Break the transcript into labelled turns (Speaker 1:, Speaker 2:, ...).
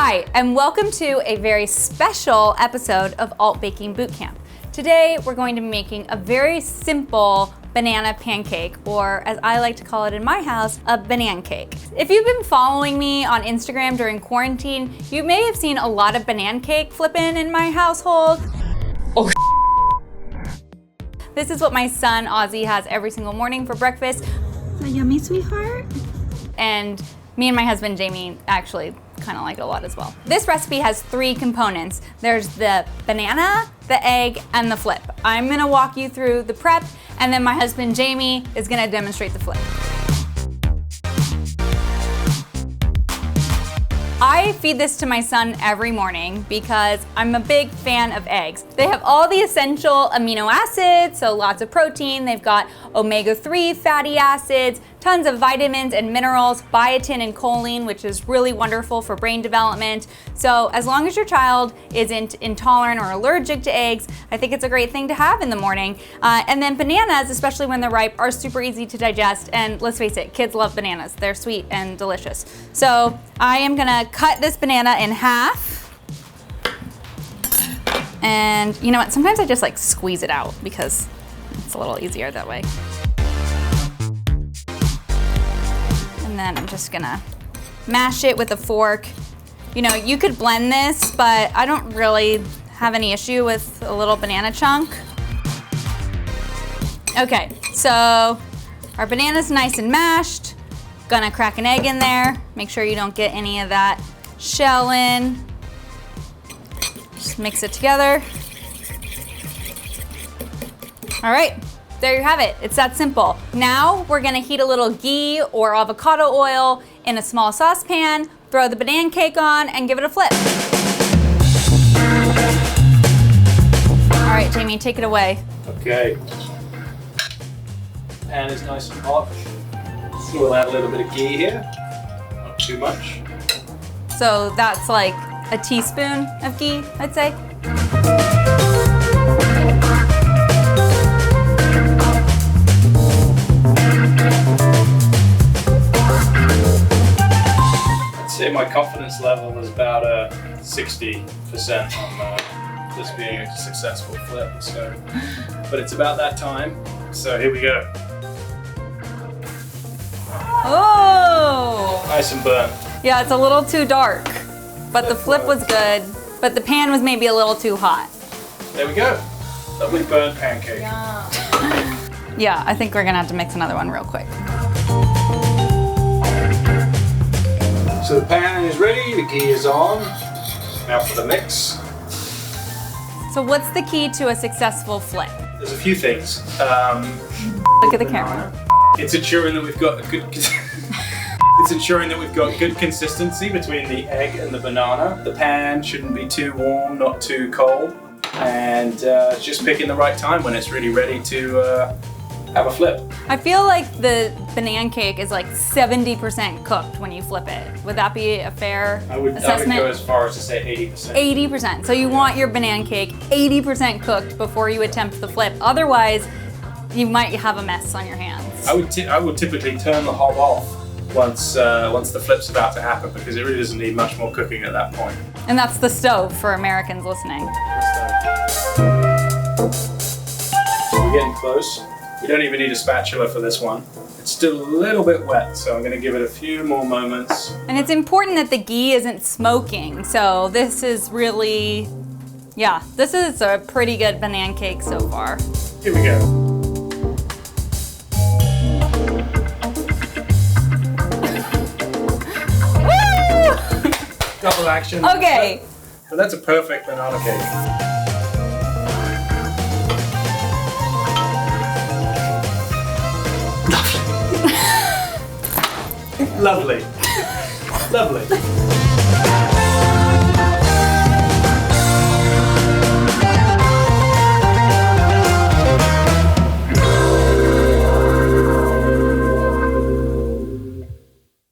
Speaker 1: Hi, and welcome to a very special episode of Alt Baking Bootcamp. Today, we're going to be making a very simple banana pancake, or as I like to call it in my house, a banancake. If you've been following me on Instagram during quarantine, you may have seen a lot of banancake flipping in my household. Oh, this is what my son Ozzy has every single morning for breakfast.
Speaker 2: Is that yummy, sweetheart?
Speaker 1: And me and my husband Jamie actually kind of like it a lot as well. This recipe has 3 components. There's the banana, the egg, and the flip. I'm gonna walk you through the prep, and then my husband Jamie is gonna demonstrate the flip. I feed this to my son every morning because I'm a big fan of eggs. They have all the essential amino acids, so lots of protein. They've got omega-3 fatty acids, tons of vitamins and minerals, biotin and choline, which is really wonderful for brain development. So as long as your child isn't intolerant or allergic to eggs, I think it's a great thing to have in the morning. And then bananas, especially when they're ripe, are super easy to digest. And let's face it, kids love bananas. They're sweet and delicious. So I am gonna cut this banana in half. And you know what, sometimes I just like squeeze it out because it's a little easier that way. And then I'm just gonna mash it with a fork. You know, you could blend this, but I don't really have any issue with a little banana chunk. Okay, so our banana's nice and mashed. Gonna crack an egg in there. Make sure you don't get any of that shell in. Just mix it together. All right. There you have it. It's that simple. Now we're gonna heat a little ghee or avocado oil in a small saucepan, throw the banancake on, and give it a flip. All right, Jamie, take it away.
Speaker 3: Okay. Pan is nice and hot. So we'll add a little bit of ghee here, not too much.
Speaker 1: So that's like a teaspoon of ghee, I'd say.
Speaker 3: My confidence level is about 60% on this being a successful flip. So, but it's about that time. So here we go.
Speaker 1: Oh!
Speaker 3: Nice and burnt.
Speaker 1: Yeah, it's a little too dark, but the flip was good, but the pan was maybe a little too hot.
Speaker 3: There we go. Lovely burnt pancake.
Speaker 1: Yeah, I think we're gonna have to mix another one real quick.
Speaker 3: So the pan is ready, the ghee is on. Now for the mix.
Speaker 1: So what's the key to a successful flip?
Speaker 3: There's a few things.
Speaker 1: Look at the camera.
Speaker 3: It's ensuring that we've got a good good consistency between the egg and the banana. The pan shouldn't be too warm, not too cold. And just picking the right time when it's really ready to have a flip.
Speaker 1: I feel like the banancake is like 70% cooked when you flip it. Would that be a fair assessment?
Speaker 3: I would go as far as to say 80%.
Speaker 1: 80%. So you want your banancake 80% cooked before you attempt the flip. Otherwise, you might have a mess on your hands.
Speaker 3: I would typically turn the hob off once the flip's about to happen, because it really doesn't need much more cooking at that point.
Speaker 1: And that's the stove for Americans listening.
Speaker 3: So we're getting close. We don't even need a spatula for this one. It's still a little bit wet, so I'm gonna give it a few more moments.
Speaker 1: And it's important that the ghee isn't smoking. So this is really, yeah, this is a pretty good banancake so far.
Speaker 3: Here we go.
Speaker 1: Woo!
Speaker 3: Double action.
Speaker 1: Okay.
Speaker 3: But that's a perfect banana cake. Lovely. Lovely.